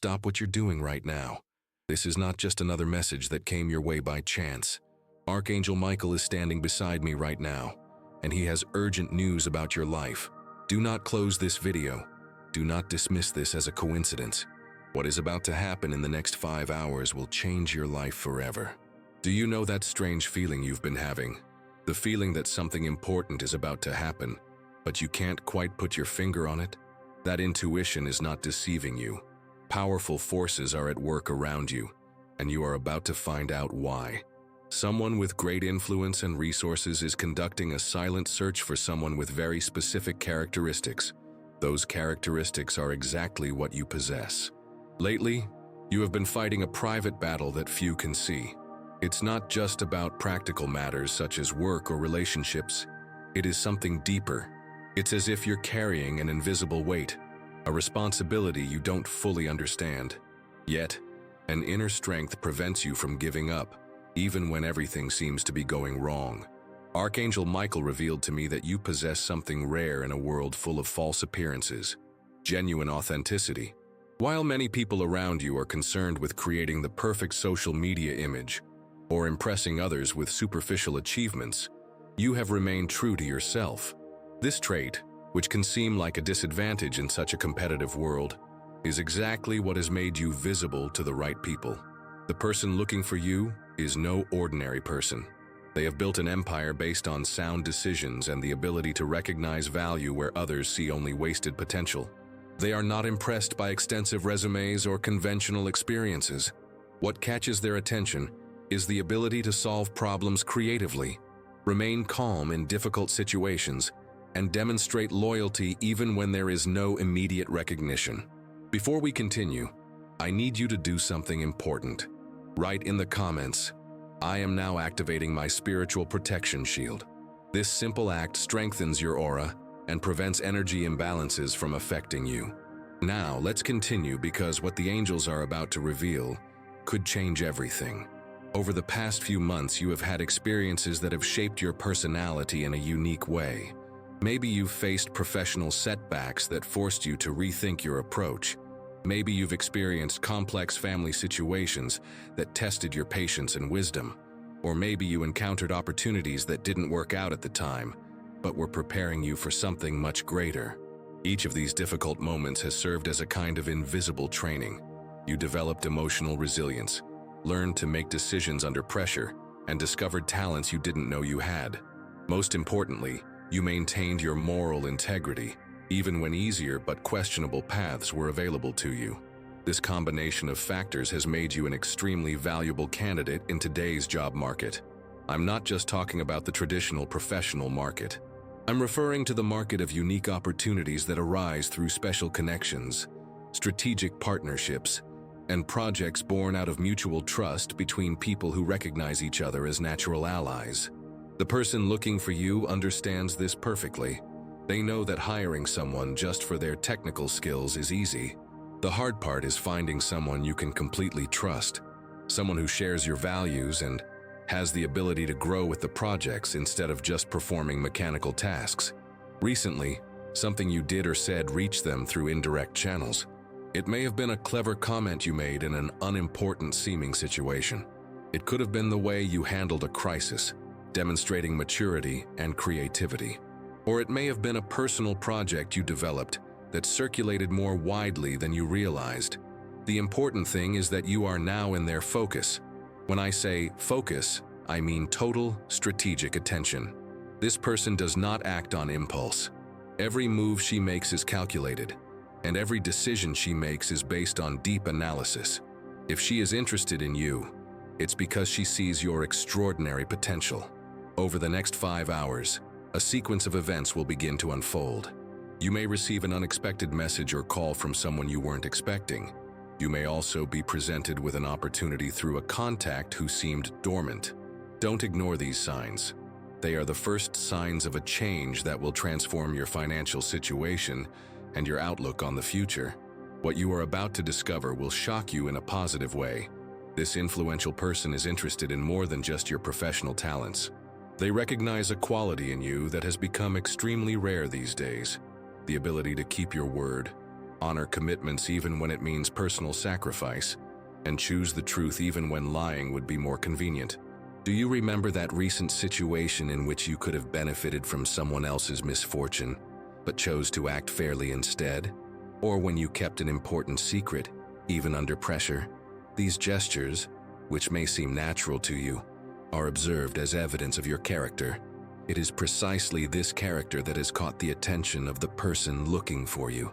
stop what you're doing right now. This is not just another message that came your way by chance. Archangel Michael is standing beside me right now, and he has urgent news about your life. Do not close this video. Do not dismiss this as a coincidence. What is about to happen in the next 5 hours will change your life forever. Do you know that strange feeling you've been having? The feeling that something important is about to happen, but you can't quite put your finger on it? That intuition is not deceiving you. Powerful forces are at work around you, and you are about to find out why. Someone with great influence and resources is conducting a silent search for someone with very specific characteristics. Those characteristics are exactly what you possess. Lately, you have been fighting a private battle that few can see. It's not just about practical matters such as work or relationships. It is something deeper. It's as if you're carrying an invisible weight, a responsibility you don't fully understand. Yet, an inner strength prevents you from giving up, even when everything seems to be going wrong. Archangel Michael revealed to me that you possess something rare in a world full of false appearances, genuine authenticity. While many people around you are concerned with creating the perfect social media image or impressing others with superficial achievements, you have remained true to yourself. This trait, which can seem like a disadvantage in such a competitive world, is exactly what has made you visible to the right people. The person looking for you is no ordinary person. They have built an empire based on sound decisions and the ability to recognize value where others see only wasted potential. They are not impressed by extensive resumes or conventional experiences. What catches their attention is the ability to solve problems creatively, remain calm in difficult situations, and demonstrate loyalty even when there is no immediate recognition. Before we continue, I need you to do something important. Write in the comments, "I am now activating my spiritual protection shield." This simple act strengthens your aura and prevents energy imbalances from affecting you. Now, let's continue because what the angels are about to reveal could change everything. Over the past few months, you have had experiences that have shaped your personality in a unique way. Maybe you've faced professional setbacks that forced you to rethink your approach. Maybe you've experienced complex family situations that tested your patience and wisdom. Or maybe you encountered opportunities that didn't work out at the time, but were preparing you for something much greater. Each of these difficult moments has served as a kind of invisible training. You developed emotional resilience, learned to make decisions under pressure, and discovered talents you didn't know you had. Most importantly, you maintained your moral integrity, even when easier but questionable paths were available to you. This combination of factors has made you an extremely valuable candidate in today's job market. I'm not just talking about the traditional professional market. I'm referring to the market of unique opportunities that arise through special connections, strategic partnerships, and projects born out of mutual trust between people who recognize each other as natural allies. The person looking for you understands this perfectly. They know that hiring someone just for their technical skills is easy. The hard part is finding someone you can completely trust, someone who shares your values and has the ability to grow with the projects instead of just performing mechanical tasks. Recently, something you did or said reached them through indirect channels. It may have been a clever comment you made in an unimportant seeming situation. It could have been the way you handled a crisis, demonstrating maturity and creativity. Or it may have been a personal project you developed that circulated more widely than you realized. The important thing is that you are now in their focus. When I say focus, I mean total strategic attention. This person does not act on impulse. Every move she makes is calculated, and every decision she makes is based on deep analysis. If she is interested in you, it's because she sees your extraordinary potential. Over the next 5 hours, a sequence of events will begin to unfold. You may receive an unexpected message or call from someone you weren't expecting. You may also be presented with an opportunity through a contact who seemed dormant. Don't ignore these signs. They are the first signs of a change that will transform your financial situation and your outlook on the future. What you are about to discover will shock you in a positive way. This influential person is interested in more than just your professional talents. They recognize a quality in you that has become extremely rare these days: the ability to keep your word, honor commitments even when it means personal sacrifice, and choose the truth even when lying would be more convenient. Do you remember that recent situation in which you could have benefited from someone else's misfortune, but chose to act fairly instead? Or when you kept an important secret, even under pressure? These gestures, which may seem natural to you, are observed as evidence of your character. It is precisely this character that has caught the attention of the person looking for you.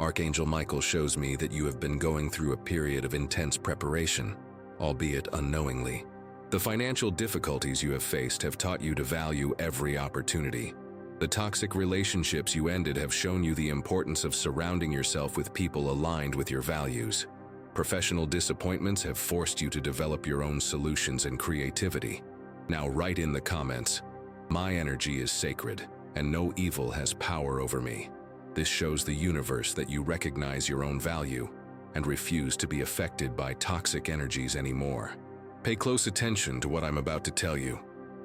Archangel Michael shows me that you have been going through a period of intense preparation, albeit unknowingly. The financial difficulties you have faced have taught you to value every opportunity. The toxic relationships you ended have shown you the importance of surrounding yourself with people aligned with your values. Professional disappointments have forced you to develop your own solutions and creativity. Now write in the comments, "My energy is sacred, and no evil has power over me." This shows the universe that you recognize your own value and refuse to be affected by toxic energies anymore. Pay close attention to what I'm about to tell you.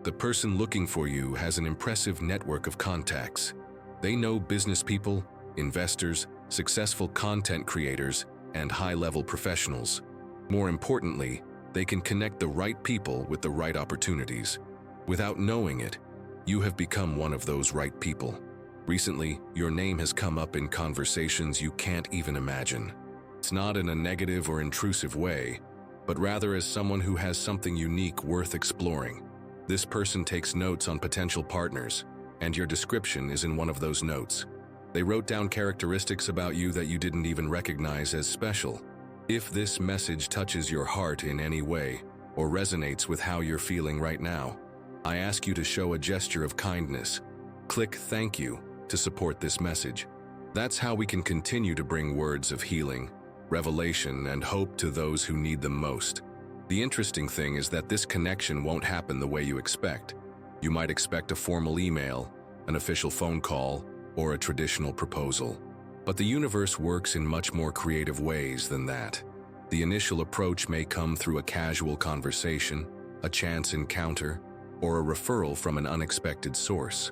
The person looking for you has an impressive network of contacts. They know business people, investors, successful content creators, and high-level professionals. More importantly, they can connect the right people with the right opportunities. Without knowing it, you have become one of those right people. Recently, your name has come up in conversations you can't even imagine. It's not in a negative or intrusive way, but rather as someone who has something unique worth exploring. This person takes notes on potential partners, and your description is in one of those notes. They wrote down characteristics about you that you didn't even recognize as special. If this message touches your heart in any way, or resonates with how you're feeling right now, I ask you to show a gesture of kindness. Click "Thank you" to support this message. That's how we can continue to bring words of healing, revelation, and hope to those who need them most. The interesting thing is that this connection won't happen the way you expect. You might expect a formal email, an official phone call, or a traditional proposal. But the universe works in much more creative ways than that. The initial approach may come through a casual conversation, a chance encounter, or a referral from an unexpected source.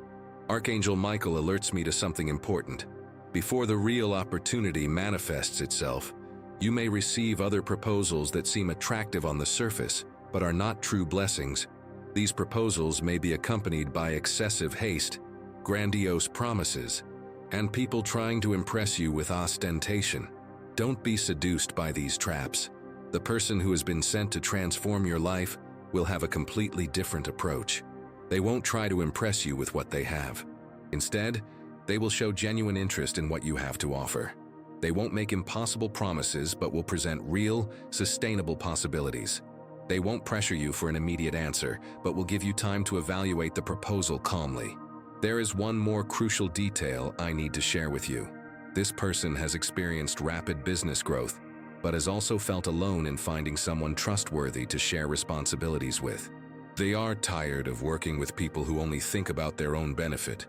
Archangel Michael alerts me to something important. Before the real opportunity manifests itself, you may receive other proposals that seem attractive on the surface, but are not true blessings. These proposals may be accompanied by excessive haste, grandiose promises, and people trying to impress you with ostentation. Don't be seduced by these traps. The person who has been sent to transform your life will have a completely different approach. They won't try to impress you with what they have. Instead, they will show genuine interest in what you have to offer. They won't make impossible promises but will present real, sustainable possibilities. They won't pressure you for an immediate answer, but will give you time to evaluate the proposal calmly. There is one more crucial detail I need to share with you. This person has experienced rapid business growth, but has also felt alone in finding someone trustworthy to share responsibilities with. They are tired of working with people who only think about their own benefit,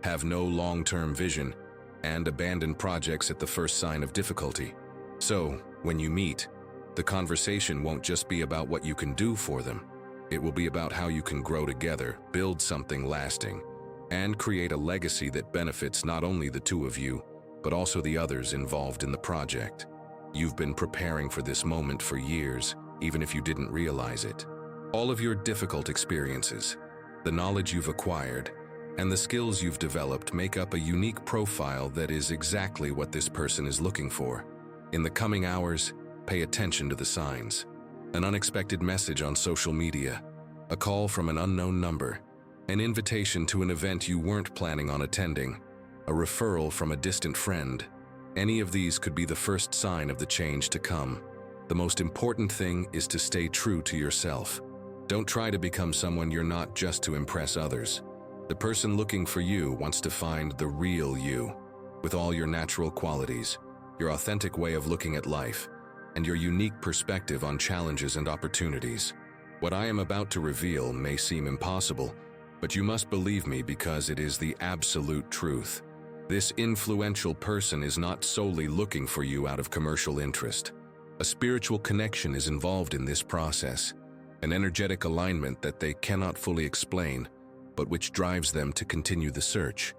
have no long-term vision, and abandon projects at the first sign of difficulty. So, when you meet, the conversation won't just be about what you can do for them. It will be about how you can grow together, build something lasting, and create a legacy that benefits not only the two of you, but also the others involved in the project. You've been preparing for this moment for years, even if you didn't realize it. All of your difficult experiences, the knowledge you've acquired, and the skills you've developed make up a unique profile that is exactly what this person is looking for. In the coming hours, pay attention to the signs. An unexpected message on social media, a call from an unknown number, an invitation to an event you weren't planning on attending, a referral from a distant friend. Any of these could be the first sign of the change to come. The most important thing is to stay true to yourself. Don't try to become someone you're not just to impress others. The person looking for you wants to find the real you, with all your natural qualities, your authentic way of looking at life, and your unique perspective on challenges and opportunities. What I am about to reveal may seem impossible, but you must believe me because it is the absolute truth. This influential person is not solely looking for you out of commercial interest. A spiritual connection is involved in this process, an energetic alignment that they cannot fully explain, but which drives them to continue the search.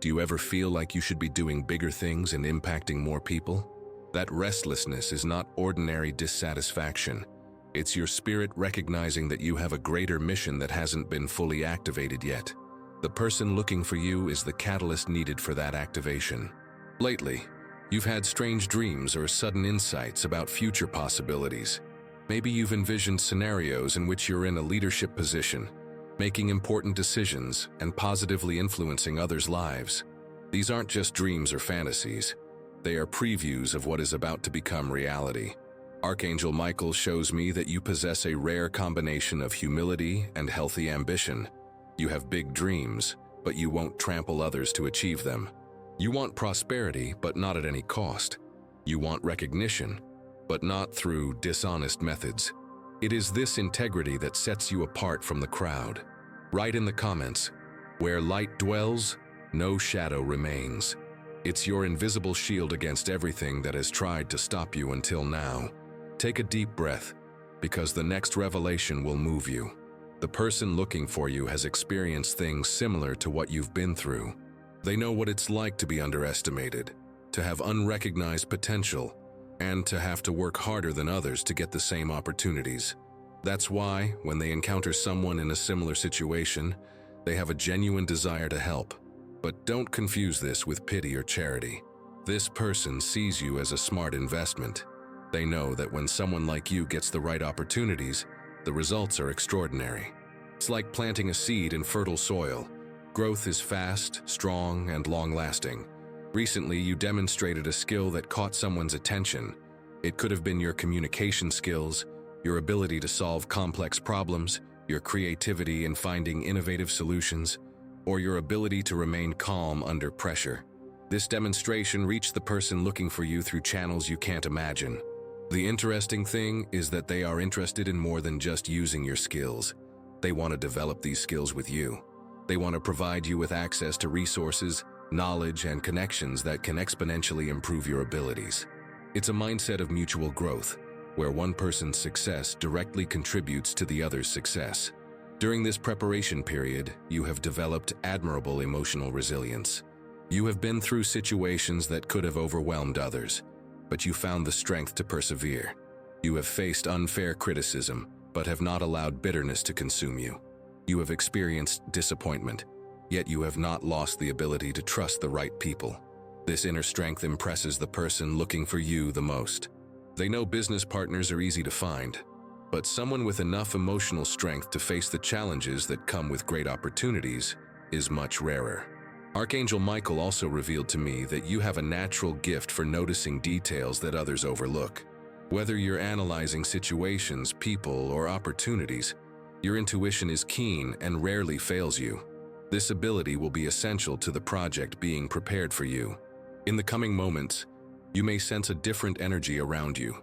Do you ever feel like you should be doing bigger things and impacting more people? That restlessness is not ordinary dissatisfaction. It's your spirit recognizing that you have a greater mission that hasn't been fully activated yet. The person looking for you is the catalyst needed for that activation. Lately, you've had strange dreams or sudden insights about future possibilities. Maybe you've envisioned scenarios in which you're in a leadership position, making important decisions and positively influencing others' lives. These aren't just dreams or fantasies. They are previews of what is about to become reality. Archangel Michael shows me that you possess a rare combination of humility and healthy ambition. You have big dreams, but you won't trample others to achieve them. You want prosperity, but not at any cost. You want recognition, but not through dishonest methods. It is this integrity that sets you apart from the crowd. Write in the comments, "Where light dwells, no shadow remains." It's your invisible shield against everything that has tried to stop you until now. Take a deep breath, because the next revelation will move you. The person looking for you has experienced things similar to what you've been through. They know what it's like to be underestimated, to have unrecognized potential, and to have to work harder than others to get the same opportunities. That's why, when they encounter someone in a similar situation, they have a genuine desire to help. But don't confuse this with pity or charity. This person sees you as a smart investment. They know that when someone like you gets the right opportunities, the results are extraordinary. It's like planting a seed in fertile soil. Growth is fast, strong, and long-lasting. Recently, you demonstrated a skill that caught someone's attention. It could have been your communication skills, your ability to solve complex problems, your creativity in finding innovative solutions, or your ability to remain calm under pressure. This demonstration reached the person looking for you through channels you can't imagine. The interesting thing is that they are interested in more than just using your skills. They want to develop these skills with you. They want to provide you with access to resources, knowledge, and connections that can exponentially improve your abilities. It's a mindset of mutual growth, where one person's success directly contributes to the other's success. During this preparation period, you have developed admirable emotional resilience. You have been through situations that could have overwhelmed others, but you found the strength to persevere. You have faced unfair criticism, but have not allowed bitterness to consume you. You have experienced disappointment, yet you have not lost the ability to trust the right people. This inner strength impresses the person looking for you the most. They know business partners are easy to find, but someone with enough emotional strength to face the challenges that come with great opportunities is much rarer. Archangel Michael also revealed to me that you have a natural gift for noticing details that others overlook. Whether you're analyzing situations, people, or opportunities, your intuition is keen and rarely fails you. This ability will be essential to the project being prepared for you. In the coming moments, you may sense a different energy around you.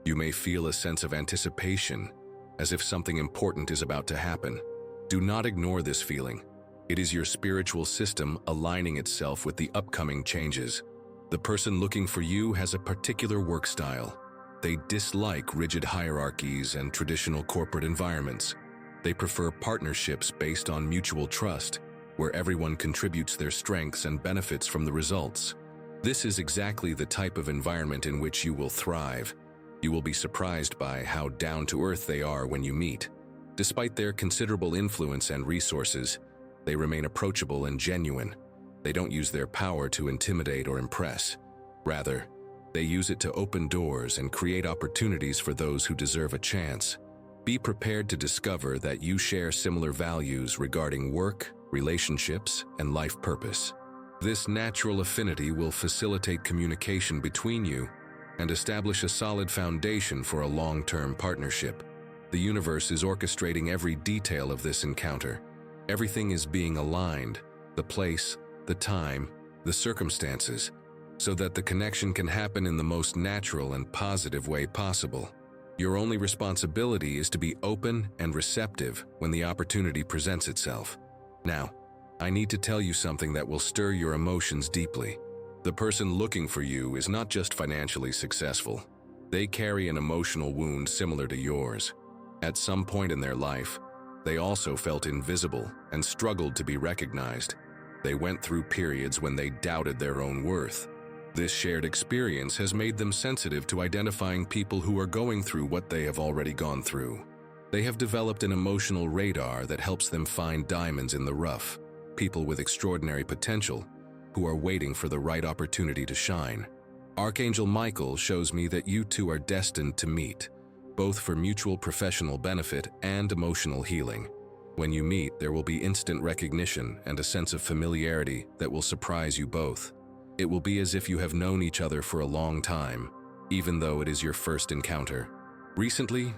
You may feel a sense of anticipation, as if something important is about to happen. Do not ignore this feeling. It is your spiritual system aligning itself with the upcoming changes. The person looking for you has a particular work style. They dislike rigid hierarchies and traditional corporate environments. They prefer partnerships based on mutual trust, where everyone contributes their strengths and benefits from the results. This is exactly the type of environment in which you will thrive. You will be surprised by how down-to-earth they are when you meet. Despite their considerable influence and resources, they remain approachable and genuine. They don't use their power to intimidate or impress. Rather, they use it to open doors and create opportunities for those who deserve a chance. Be prepared to discover that you share similar values regarding work, relationships, and life purpose. This natural affinity will facilitate communication between you and establish a solid foundation for a long-term partnership. The universe is orchestrating every detail of this encounter. Everything is being aligned, the place, the time, the circumstances, so that the connection can happen in the most natural and positive way possible. Your only responsibility is to be open and receptive when the opportunity presents itself. Now, I need to tell you something that will stir your emotions deeply. The person looking for you is not just financially successful. They carry an emotional wound similar to yours. At some point in their life, they also felt invisible and struggled to be recognized. They went through periods when they doubted their own worth. This shared experience has made them sensitive to identifying people who are going through what they have already gone through. They have developed an emotional radar that helps them find diamonds in the rough, people with extraordinary potential who are waiting for the right opportunity to shine. Archangel Michael shows me that you two are destined to meet, both for mutual professional benefit and emotional healing. When you meet, there will be instant recognition and a sense of familiarity that will surprise you both. It will be as if you have known each other for a long time, even though it is your first encounter. Recently,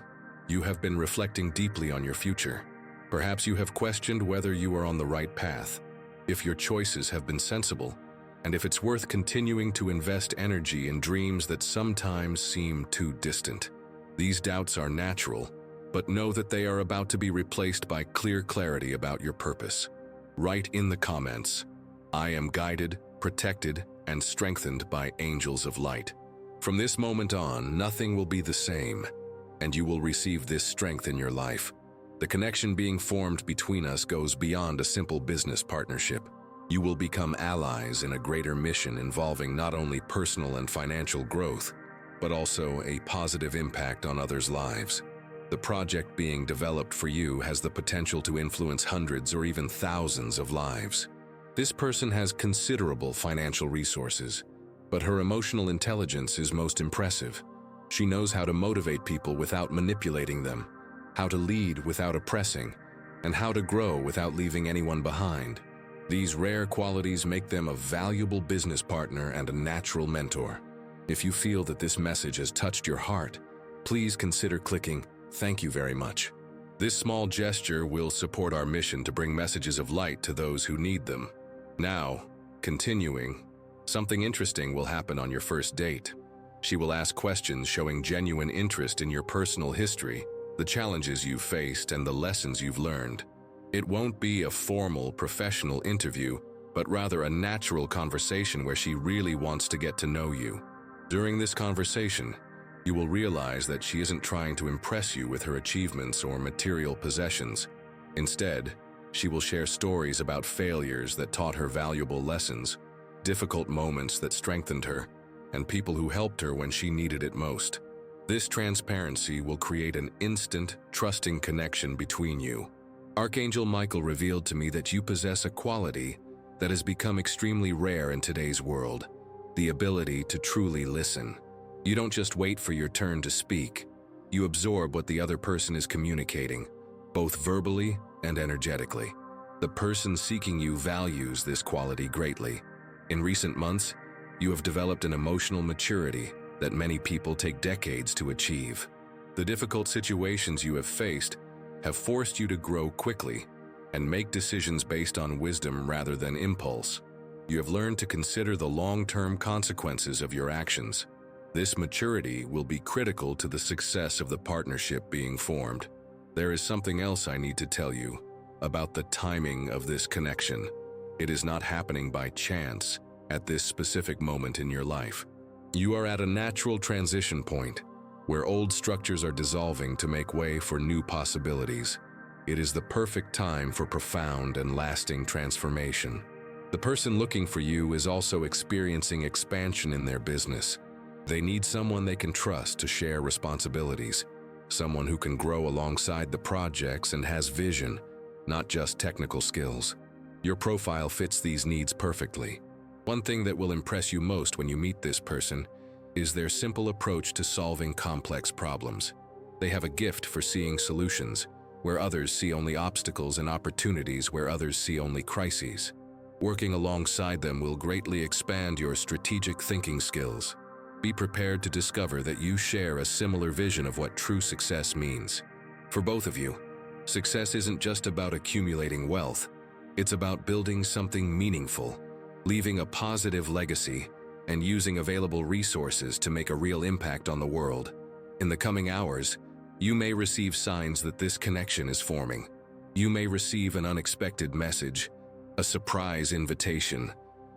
you have been reflecting deeply on your future. Perhaps you have questioned whether you are on the right path, if your choices have been sensible, and if it's worth continuing to invest energy in dreams that sometimes seem too distant. These doubts are natural, but know that they are about to be replaced by clear clarity about your purpose. Write in the comments, "I am guided, protected, and strengthened by angels of light." From this moment on, nothing will be the same, and you will receive this strength in your life. The connection being formed between us goes beyond a simple business partnership. You will become allies in a greater mission involving not only personal and financial growth, but also a positive impact on others' lives. The project being developed for you has the potential to influence hundreds or even thousands of lives. This person has considerable financial resources, but her emotional intelligence is most impressive. She knows how to motivate people without manipulating them, how to lead without oppressing, and how to grow without leaving anyone behind. These rare qualities make them a valuable business partner and a natural mentor. If you feel that this message has touched your heart, please consider clicking "Thank you very much." This small gesture will support our mission to bring messages of light to those who need them. Now, continuing, something interesting will happen on your first date. She will ask questions showing genuine interest in your personal history, the challenges you've faced, and the lessons you've learned. It won't be a formal, professional interview, but rather a natural conversation where she really wants to get to know you. During this conversation, you will realize that she isn't trying to impress you with her achievements or material possessions. Instead, she will share stories about failures that taught her valuable lessons, difficult moments that strengthened her, and people who helped her when she needed it most. This transparency will create an instant, trusting connection between you. Archangel Michael revealed to me that you possess a quality that has become extremely rare in today's world: the ability to truly listen. You don't just wait for your turn to speak. You absorb what the other person is communicating, both verbally and energetically. The person seeking you values this quality greatly. In recent months, you have developed an emotional maturity that many people take decades to achieve. The difficult situations you have faced have forced you to grow quickly and make decisions based on wisdom rather than impulse. You have learned to consider the long-term consequences of your actions. This maturity will be critical to the success of the partnership being formed. There is something else I need to tell you about the timing of this connection. It is not happening by chance at this specific moment in your life. You are at a natural transition point where old structures are dissolving to make way for new possibilities. It is the perfect time for profound and lasting transformation. The person looking for you is also experiencing expansion in their business. They need someone they can trust to share responsibilities, someone who can grow alongside the projects and has vision, not just technical skills. Your profile fits these needs perfectly. One thing that will impress you most when you meet this person is their simple approach to solving complex problems. They have a gift for seeing solutions where others see only obstacles and opportunities where others see only crises. Working alongside them will greatly expand your strategic thinking skills. Be prepared to discover that you share a similar vision of what true success means. For both of you, success isn't just about accumulating wealth. It's about building something meaningful, leaving a positive legacy, and using available resources to make a real impact on the world. In the coming hours, you may receive signs that this connection is forming. You may receive an unexpected message, a surprise invitation,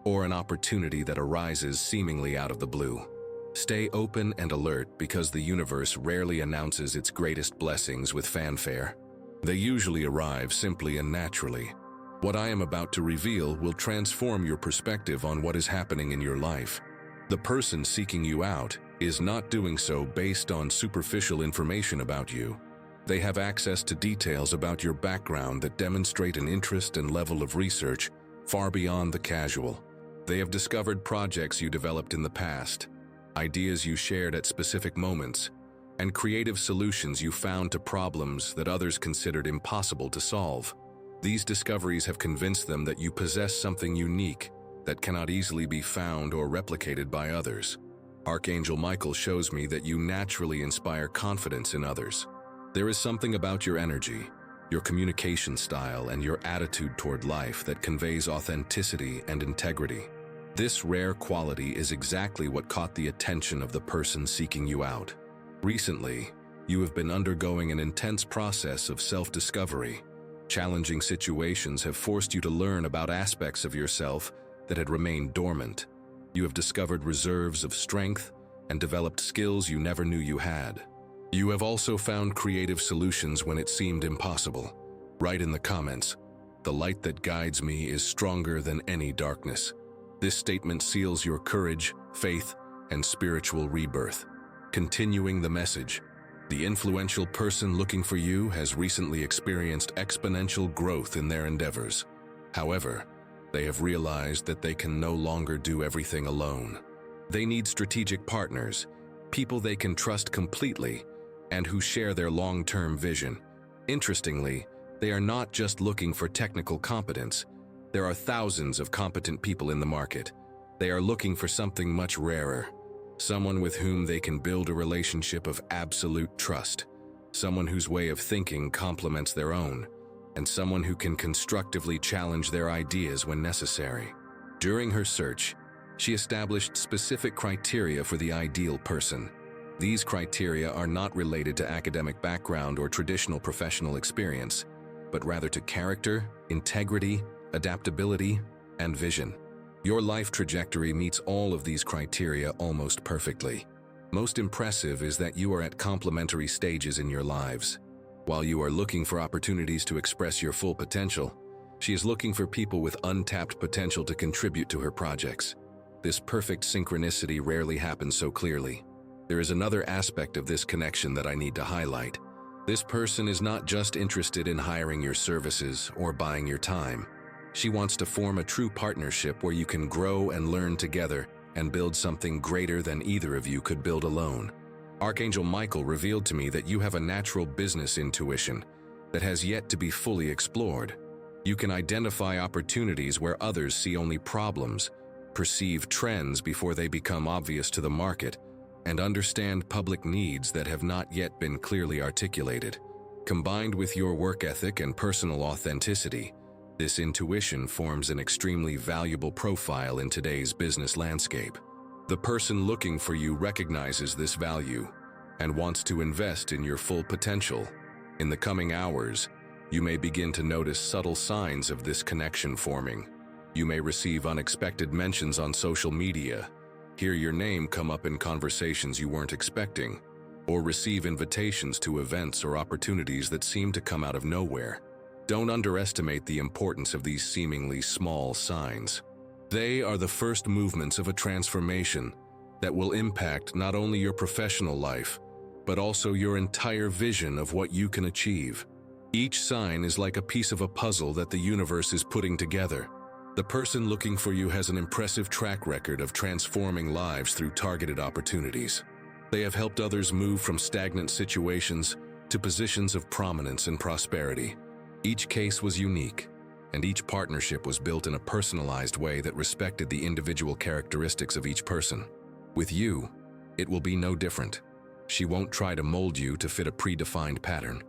or an opportunity that arises seemingly out of the blue. Stay open and alert because the universe rarely announces its greatest blessings with fanfare. They usually arrive simply and naturally. What I am about to reveal will transform your perspective on what is happening in your life. The person seeking you out is not doing so based on superficial information about you. They have access to details about your background that demonstrate an interest and level of research far beyond the casual. They have discovered projects you developed in the past, ideas you shared at specific moments, and creative solutions you found to problems that others considered impossible to solve. These discoveries have convinced them that you possess something unique that cannot easily be found or replicated by others. Archangel Michael shows me that you naturally inspire confidence in others. There is something about your energy, your communication style, and your attitude toward life that conveys authenticity and integrity. This rare quality is exactly what caught the attention of the person seeking you out. Recently, you have been undergoing an intense process of self-discovery. Challenging situations have forced you to learn about aspects of yourself that had remained dormant. You have discovered reserves of strength and developed skills you never knew you had. You have also found creative solutions when it seemed impossible. Write in the comments, "The light that guides me is stronger than any darkness." This statement seals your courage, faith, and spiritual rebirth. Continuing the message, the influential person looking for you has recently experienced exponential growth in their endeavors. However, they have realized that they can no longer do everything alone. They need strategic partners, people they can trust completely, and who share their long-term vision. Interestingly, they are not just looking for technical competence. There are thousands of competent people in the market. They are looking for something much rarer, someone with whom they can build a relationship of absolute trust, someone whose way of thinking complements their own, and someone who can constructively challenge their ideas when necessary. During her search, she established specific criteria for the ideal person. These criteria are not related to academic background or traditional professional experience, but rather to character, integrity, adaptability, and vision. Your life trajectory meets all of these criteria almost perfectly. Most impressive is that you are at complementary stages in your lives. While you are looking for opportunities to express your full potential, she is looking for people with untapped potential to contribute to her projects. This perfect synchronicity rarely happens so clearly. There is another aspect of this connection that I need to highlight. This person is not just interested in hiring your services or buying your time. She wants to form a true partnership where you can grow and learn together and build something greater than either of you could build alone. Archangel Michael revealed to me that you have a natural business intuition that has yet to be fully explored. You can identify opportunities where others see only problems, perceive trends before they become obvious to the market, and understand public needs that have not yet been clearly articulated. Combined with your work ethic and personal authenticity, this intuition forms an extremely valuable profile in today's business landscape. The person looking for you recognizes this value and wants to invest in your full potential. In the coming hours, you may begin to notice subtle signs of this connection forming. You may receive unexpected mentions on social media, hear your name come up in conversations you weren't expecting, or receive invitations to events or opportunities that seem to come out of nowhere. Don't underestimate the importance of these seemingly small signs. They are the first movements of a transformation that will impact not only your professional life, but also your entire vision of what you can achieve. Each sign is like a piece of a puzzle that the universe is putting together. The person looking for you has an impressive track record of transforming lives through targeted opportunities. They have helped others move from stagnant situations to positions of prominence and prosperity. Each case was unique, and each partnership was built in a personalized way that respected the individual characteristics of each person. With you, it will be no different. She won't try to mold you to fit a predefined pattern.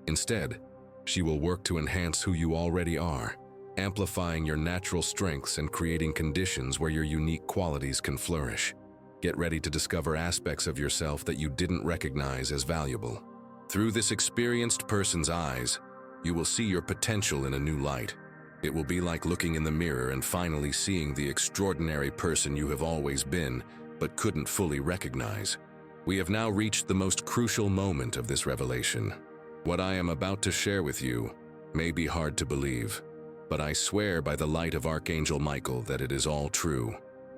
Instead, she will work to enhance who you already are, amplifying your natural strengths and creating conditions where your unique qualities can flourish. Get ready to discover aspects of yourself that you didn't recognize as valuable. Through this experienced person's eyes, you will see your potential in a new light. It will be like looking in the mirror and finally seeing the extraordinary person you have always been, but couldn't fully recognize. We have now reached the most crucial moment of this revelation. What I am about to share with you may be hard to believe, but I swear by the light of Archangel Michael that it is all true.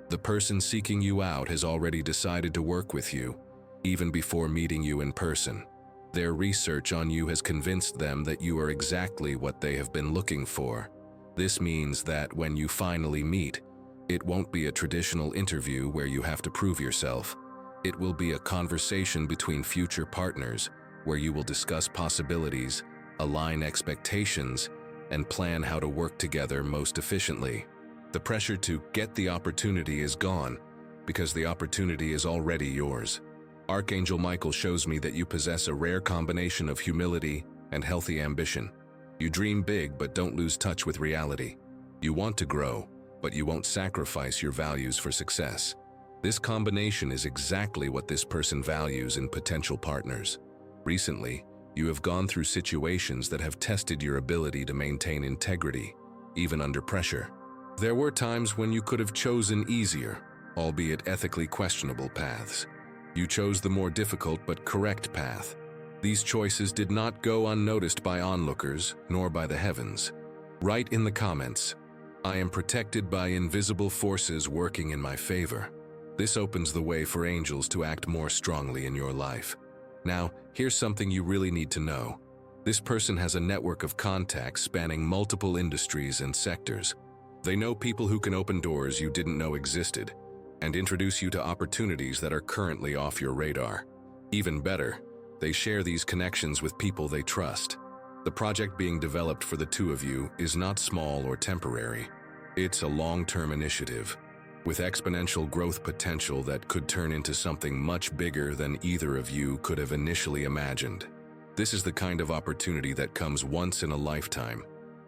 The person seeking you out has already decided to work with you, even before meeting you in person. Their research on you has convinced them that you are exactly what they have been looking for. This means that when you finally meet, it won't be a traditional interview where you have to prove yourself. It will be a conversation between future partners where you will discuss possibilities, align expectations, and plan how to work together most efficiently. The pressure to get the opportunity is gone because the opportunity is already yours. Archangel Michael shows me that you possess a rare combination of humility and healthy ambition. You dream big but don't lose touch with reality. You want to grow, but you won't sacrifice your values for success. This combination is exactly what this person values in potential partners. Recently, you have gone through situations that have tested your ability to maintain integrity, even under pressure. There were times when you could have chosen easier, albeit ethically questionable paths. You chose the more difficult but correct path. These choices did not go unnoticed by onlookers, nor by the heavens. Write in the comments, "I am protected by invisible forces working in my favor." This opens the way for angels to act more strongly in your life. Now, here's something you really need to know. This person has a network of contacts spanning multiple industries and sectors. They know people who can open doors you didn't know existed and introduce you to opportunities that are currently off your radar. Even better, they share these connections with people they trust. The project being developed for the two of you is not small or temporary. It's a long-term initiative, with exponential growth potential that could turn into something much bigger than either of you could have initially imagined. This is the kind of opportunity that comes once in a lifetime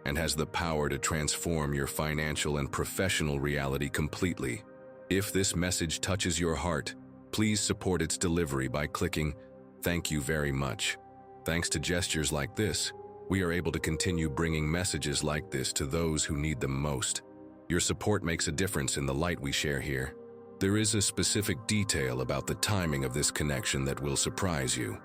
and has the power to transform your financial and professional reality completely. If this message touches your heart, please support its delivery by clicking "Thank you very much." Thanks to gestures like this, we are able to continue bringing messages like this to those who need them most. Your support makes a difference in the light we share here. There is a specific detail about the timing of this connection that will surprise you.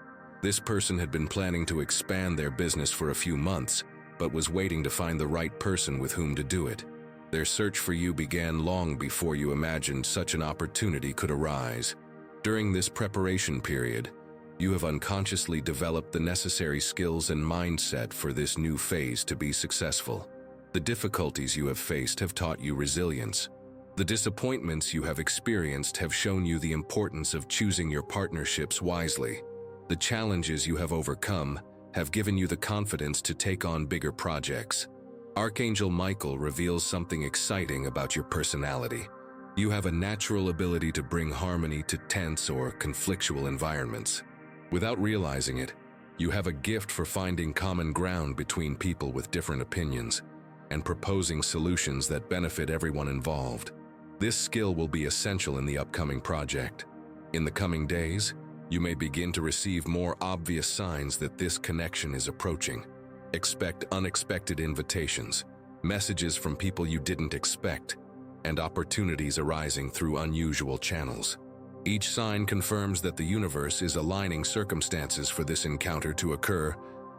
This person had been planning to expand their business for a few months, but was waiting to find the right person with whom to do it. Their search for you began long before you imagined such an opportunity could arise. During this preparation period, you have unconsciously developed the necessary skills and mindset for this new phase to be successful. The difficulties you have faced have taught you resilience. The disappointments you have experienced have shown you the importance of choosing your partnerships wisely. The challenges you have overcome have given you the confidence to take on bigger projects. Archangel Michael reveals something exciting about your personality. You have a natural ability to bring harmony to tense or conflictual environments. Without realizing it, you have a gift for finding common ground between people with different opinions and proposing solutions that benefit everyone involved. This skill will be essential in the upcoming project. In the coming days, you may begin to receive more obvious signs that this connection is approaching. Expect unexpected invitations, messages from people you didn't expect, and opportunities arising through unusual channels. Each sign confirms that the universe is aligning circumstances for this encounter to occur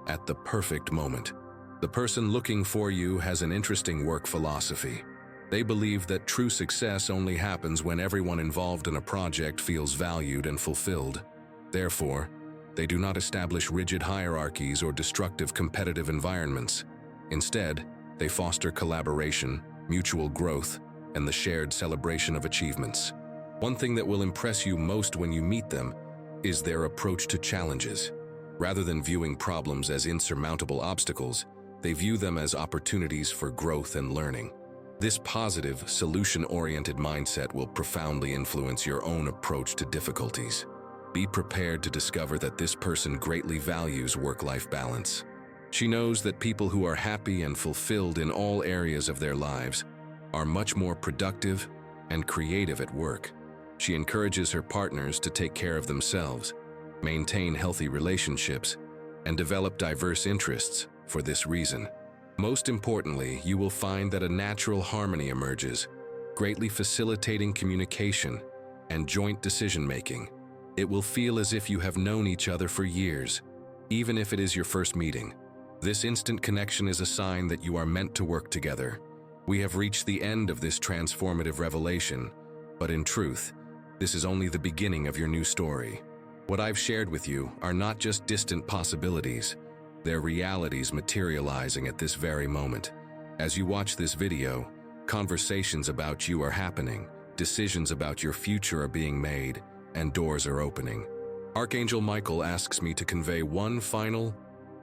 at the perfect moment. The person looking for you has an interesting work philosophy. They believe that true success only happens when everyone involved in a project feels valued and fulfilled. Therefore, they do not establish rigid hierarchies or destructive competitive environments. Instead, they foster collaboration, mutual growth, and the shared celebration of achievements. One thing that will impress you most when you meet them is their approach to challenges. Rather than viewing problems as insurmountable obstacles, they view them as opportunities for growth and learning. This positive, solution-oriented mindset will profoundly influence your own approach to difficulties. Be prepared to discover that this person greatly values work-life balance. She knows that people who are happy and fulfilled in all areas of their lives are much more productive and creative at work. She encourages her partners to take care of themselves, maintain healthy relationships, and develop diverse interests for this reason. Most importantly, you will find that a natural harmony emerges, greatly facilitating communication and joint decision-making. It will feel as if you have known each other for years, even if it is your first meeting. This instant connection is a sign that you are meant to work together. We have reached the end of this transformative revelation, but in truth, this is only the beginning of your new story. What I've shared with you are not just distant possibilities, they're realities materializing at this very moment. As you watch this video, conversations about you are happening, decisions about your future are being made, and doors are opening. Archangel Michael asks me to convey one final,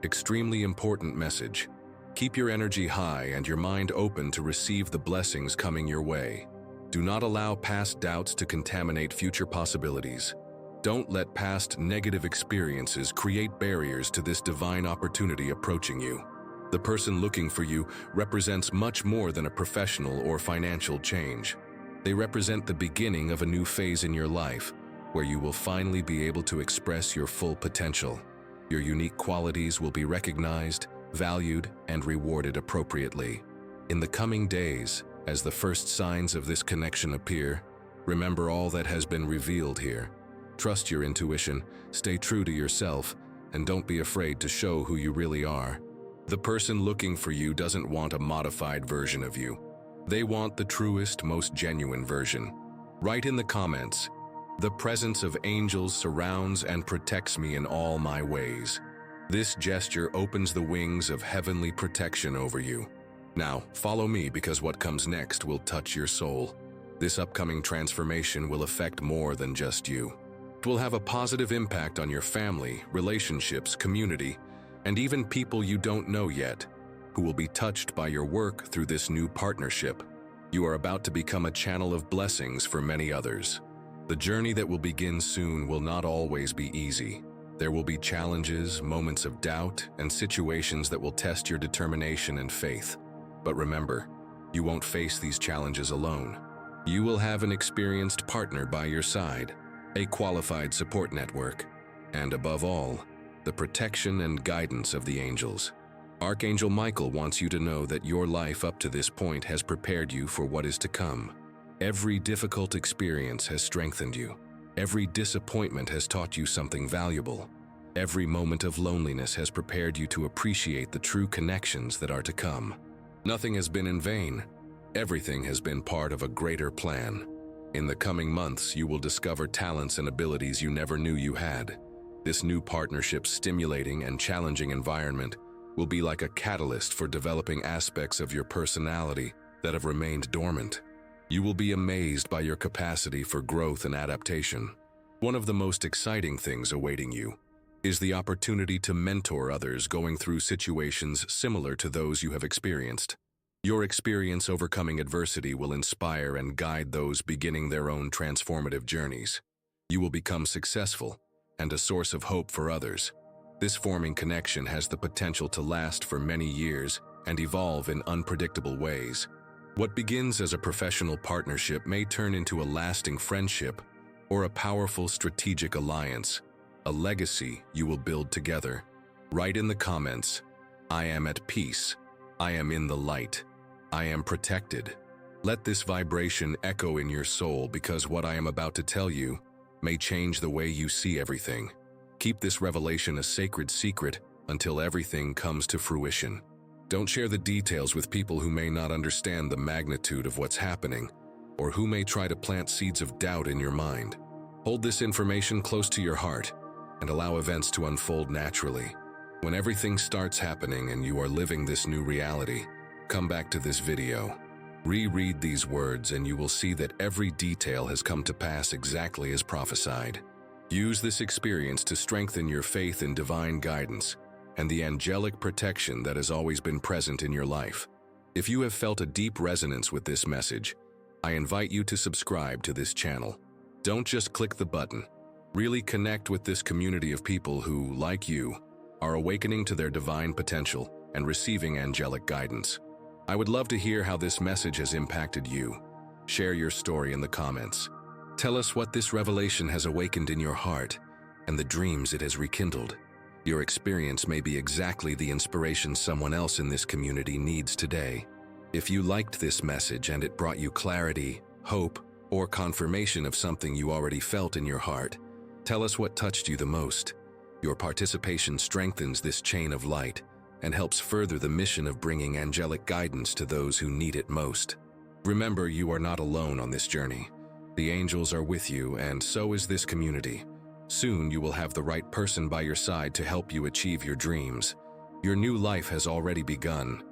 extremely important message. Keep your energy high and your mind open to receive the blessings coming your way. Do not allow past doubts to contaminate future possibilities. Don't let past negative experiences create barriers to this divine opportunity approaching you. The person looking for you represents much more than a professional or financial change. They represent the beginning of a new phase in your life, where you will finally be able to express your full potential. Your unique qualities will be recognized, valued, and rewarded appropriately. In the coming days, as the first signs of this connection appear, remember all that has been revealed here. Trust your intuition, stay true to yourself, and don't be afraid to show who you really are. The person looking for you doesn't want a modified version of you. They want the truest, most genuine version. Write in the comments, "The presence of angels surrounds and protects me in all my ways." This gesture opens the wings of heavenly protection over you. Now, follow me because what comes next will touch your soul. This upcoming transformation will affect more than just you. It will have a positive impact on your family, relationships, community, and even people you don't know yet, who will be touched by your work through this new partnership. You are about to become a channel of blessings for many others. The journey that will begin soon will not always be easy. There will be challenges, moments of doubt, and situations that will test your determination and faith. But remember, you won't face these challenges alone. You will have an experienced partner by your side, a qualified support network, and above all, the protection and guidance of the angels. Archangel Michael wants you to know that your life up to this point has prepared you for what is to come. Every difficult experience has strengthened you. Every disappointment has taught you something valuable. Every moment of loneliness has prepared you to appreciate the true connections that are to come. Nothing has been in vain. Everything has been part of a greater plan. In the coming months, you will discover talents and abilities you never knew you had. This new partnership's stimulating and challenging environment will be like a catalyst for developing aspects of your personality that have remained dormant. You will be amazed by your capacity for growth and adaptation. One of the most exciting things awaiting you is the opportunity to mentor others going through situations similar to those you have experienced. Your experience overcoming adversity will inspire and guide those beginning their own transformative journeys. You will become successful and a source of hope for others. This forming connection has the potential to last for many years and evolve in unpredictable ways. What begins as a professional partnership may turn into a lasting friendship or a powerful strategic alliance, a legacy you will build together. Write in the comments, "I am at peace. I am in the light. I am protected." Let this vibration echo in your soul because what I am about to tell you may change the way you see everything. Keep this revelation a sacred secret until everything comes to fruition. Don't share the details with people who may not understand the magnitude of what's happening or who may try to plant seeds of doubt in your mind. Hold this information close to your heart and allow events to unfold naturally. When everything starts happening and you are living this new reality, come back to this video. Reread these words and you will see that every detail has come to pass exactly as prophesied. Use this experience to strengthen your faith in divine guidance and the angelic protection that has always been present in your life. If you have felt a deep resonance with this message, I invite you to subscribe to this channel. Don't just click the button. Really connect with this community of people who, like you, are awakening to their divine potential and receiving angelic guidance. I would love to hear how this message has impacted you. Share your story in the comments. Tell us what this revelation has awakened in your heart and the dreams it has rekindled. Your experience may be exactly the inspiration someone else in this community needs today. If you liked this message and it brought you clarity, hope, or confirmation of something you already felt in your heart, tell us what touched you the most. Your participation strengthens this chain of light, and helps further the mission of bringing angelic guidance to those who need it most. Remember, you are not alone on this journey. The angels are with you, and so is this community. Soon you will have the right person by your side to help you achieve your dreams. Your new life has already begun,